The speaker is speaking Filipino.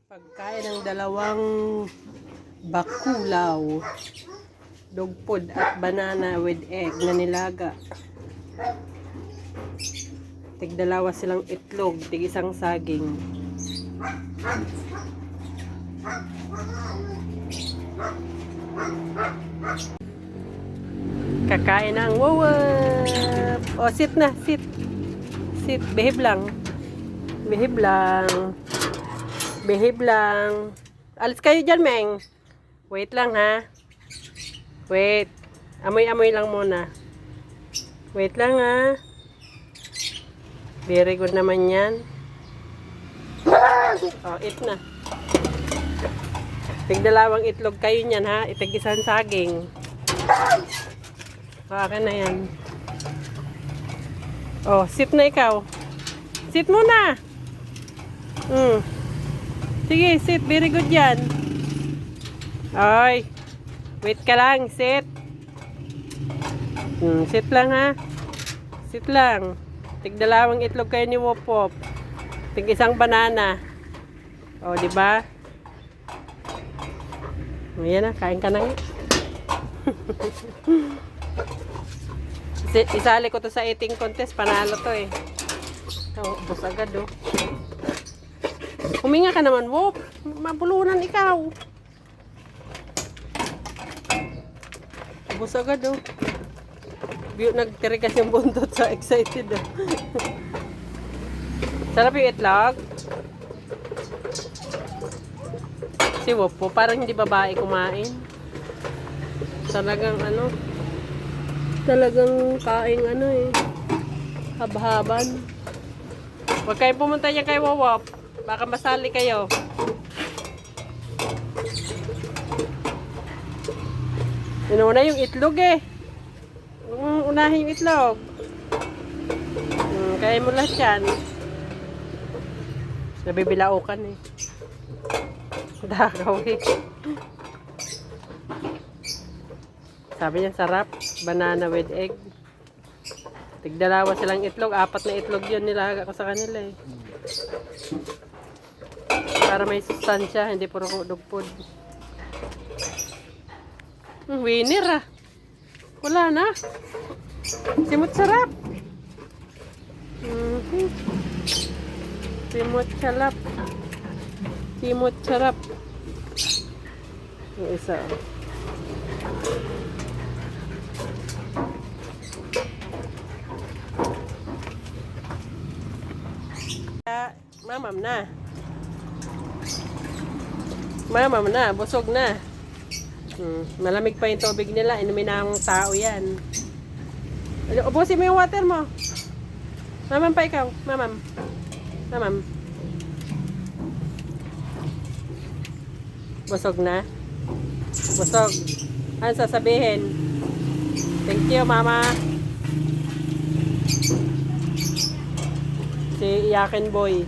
Pagkain ng dalawang bakulaw, dogpod at banana with egg na nilaga. Tig-dalawa silang itlog, tig-isang saging. Kakain ng wawap. O, sit na, sit. Sit, behave lang. Behave lang. Behave lang. Alis kayo dyan, Meng. Wait lang, ha. Wait. Amoy-amoy lang muna. Wait lang, ha. Very good naman yan. Oh, eat na. Tig-dalawang itlog kayo niyan, ha. Itig-isang saging. Akin na yan. Oh, sit na ikaw. Sit muna. Sige, sit. Very good yan. Ay. Wait ka lang. Sit. Sit lang, ha. Sit lang. Tig-dalawang itlog kayo ni Wop-Wop. Tig-isang banana. O, di ba? Ayan na, kain ka na nga. Isali ko to sa eating contest. Panalo to eh. Oh, bus agad oh. Huminga ka naman, Wop. Mabulunan ikaw. Bus agad oh. Nagtirikas yung buntot sa excited oh. Sarap yung itlog. Si Wop po, parang hindi babae kumain. Talagang ano, talagang kaing ano eh, habhaban. Huwag kayong pumunta niya kay Wop, baka masali kayo. Inuna yung itlog eh. Unahin yung itlog. Kaya mo lahat yan. Nabibilaukan eh. Dakaw eh. Sabi niya sarap. Banana with egg. Tigdalawa silang itlog. 4 na itlog yun nilaga ko sa kanila eh. Para may sustansya. Hindi puro dugpod. Winner ah. Wala na. Simot sarap. Simot sarap. Simot sarap. Yung isa. Mamam na. Mamam na. Busog na. Malamig pa yung tubig nila. Inumin na ang tao yan. Ubusin mo yung water mo. Mamam pa ikaw. Mamam. Mamam. Busog na. Busog. Ano sasabihin? Thank you, mama. Si Iyakin Boy.